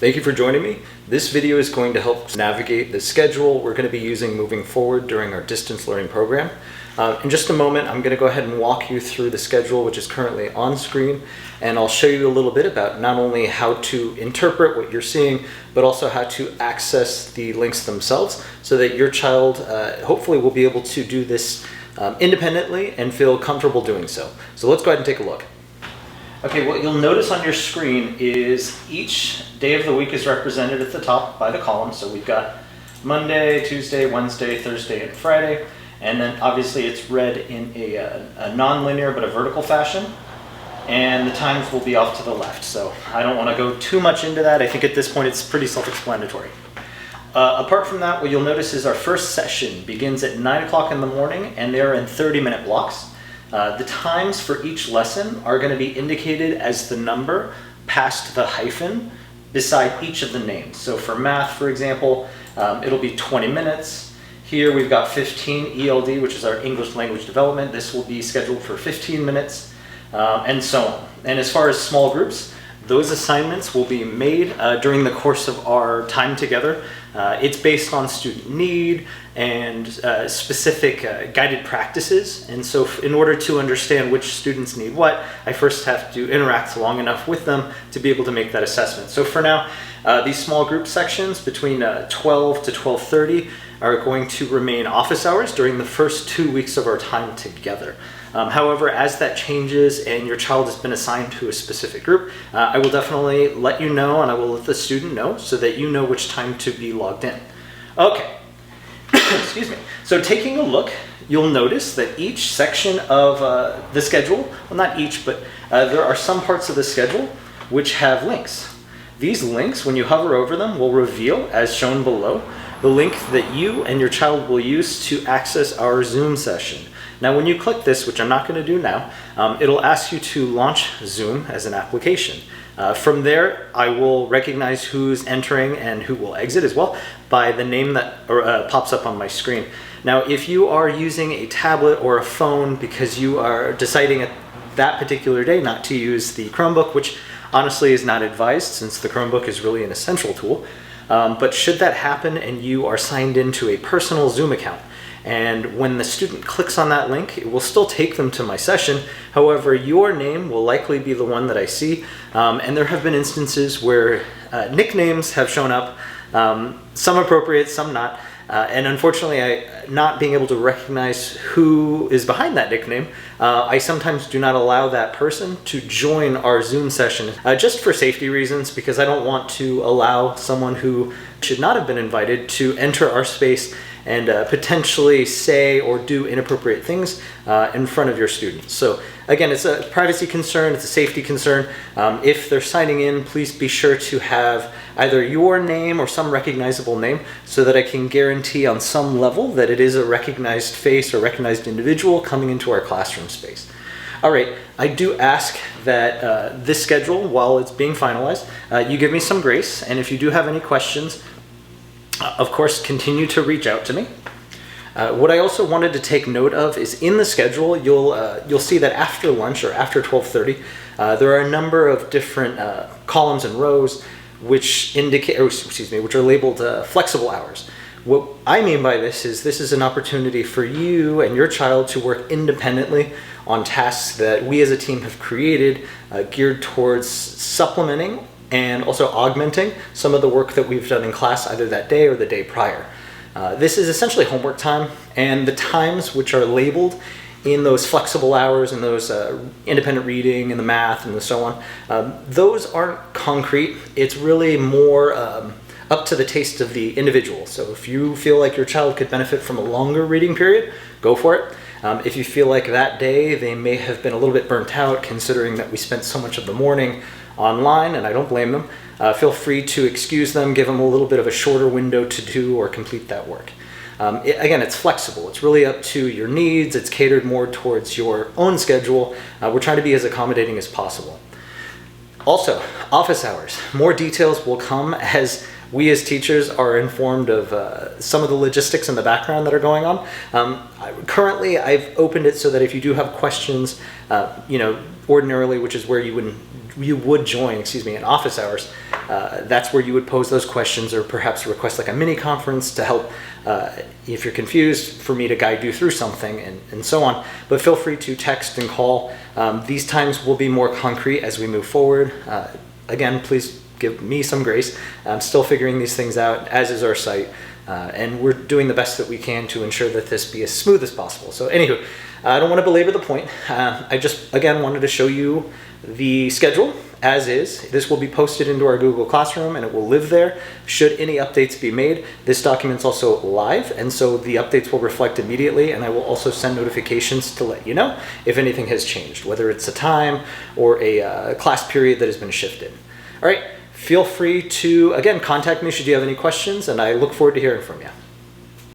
Thank you for joining me. This video is going to help navigate the schedule we're going to be using moving forward during our distance learning program. In just a moment, I'm going to go ahead and walk you through the schedule, which is currently on screen, and I'll show you a little bit about not only how to interpret what you're seeing, but also how to access the links themselves so that your child hopefully will be able to do this independently and feel comfortable doing so. So let's go ahead and take a look. Okay, what you'll notice on your screen is each day of the week is represented at the top by the column. So we've got Monday, Tuesday, Wednesday, Thursday, and Friday. And then obviously it's read in a non-linear but a vertical fashion. And the times will be off to the left. So I don't want to go too much into that. I think at this point it's pretty self-explanatory. Apart from that, what you'll notice is our first session begins at 9 o'clock in the morning, and they're in 30-minute blocks. The times for each lesson are going to be indicated as the number past the hyphen beside each of the names. So for math, for example, it'll be 20 minutes. Here we've got 15 ELD, which is our English language development. This will be scheduled for 15 minutes, and so on. And as far as small groups, those assignments will be made during the course of our time together. It's based on student need and specific guided practices. And so in order to understand which students need what, I first have to interact long enough with them to be able to make that assessment. So for now, these small group sections between 12 to 12:30 are going to remain office hours during the first 2 weeks of our time together. However, as that changes and your child has been assigned to a specific group, I will definitely let you know, and I will let the student know so that you know which time to be logged in. Okay, excuse me. So taking a look, you'll notice that each section of the schedule, well not each, but there are some parts of the schedule which have links. These links, when you hover over them, will reveal, as shown below, the link that you and your child will use to access our Zoom session. Now, when you click this, which I'm not going to do now, it'll ask you to launch Zoom as an application. From there, I will recognize who's entering and who will exit as well by the name that pops up on my screen. Now, if you are using a tablet or a phone because you are deciding at that particular day not to use the Chromebook, which honestly is not advised since the Chromebook is really an essential tool, but should that happen and you are signed into a personal Zoom account, and when the student clicks on that link, it will still take them to my session. However, your name will likely be the one that I see. And there have been instances where nicknames have shown up, some appropriate, some not. And unfortunately, not being able to recognize who is behind that nickname, I sometimes do not allow that person to join our Zoom session just for safety reasons, because I don't want to allow someone who should not have been invited to enter our space and potentially say or do inappropriate things in front of your students. So again, it's a privacy concern, it's a safety concern. If they're signing in, please be sure to have either your name or some recognizable name so that I can guarantee on some level that it is a recognized face or recognized individual coming into our classroom space. All right, I do ask that this schedule, while it's being finalized, you give me some grace, and if you do have any questions, of course, continue to reach out to me. What I also wanted to take note of is in the schedule, you'll see that after lunch or after 12:30, there are a number of different columns and rows which indicate, which are labeled flexible hours. What I mean by this is an opportunity for you and your child to work independently on tasks that we as a team have created, geared towards supplementing and also augmenting some of the work that we've done in class either that day or the day prior. This is essentially homework time, and the times which are labeled in those flexible hours and those independent reading and the math and so on, those aren't concrete. It's really more up to the taste of the individual. So if you feel like your child could benefit from a longer reading period, go for it. If you feel like that day they may have been a little bit burnt out considering that we spent so much of the morning online, and I don't blame them, feel free to excuse them, give them a little bit of a shorter window to do or complete that work. Again, it's flexible. It's really up to your needs. It's catered more towards your own schedule. We're trying to be as accommodating as possible. Also, office hours. More details will come as we as teachers are informed of some of the logistics in the background that are going on. Currently, I've opened it so that if you do have questions, ordinarily, which is where you would join, in office hours, that's where you would pose those questions or perhaps request like a mini conference to help if you're confused for me to guide you through something and so on. But feel free to text and call. These times will be more concrete as we move forward. Again, please give me some grace. I'm still figuring these things out, as is our site. And we're doing the best that we can to ensure that this be as smooth as possible. So anywho, I don't want to belabor the point. I just, again, wanted to show you the schedule as is. This will be posted into our Google Classroom and it will live there should any updates be made. This document's also live, and so the updates will reflect immediately, and I will also send notifications to let you know if anything has changed, whether it's a time or a class period that has been shifted. All right, feel free to, again, contact me should you have any questions, and I look forward to hearing from you.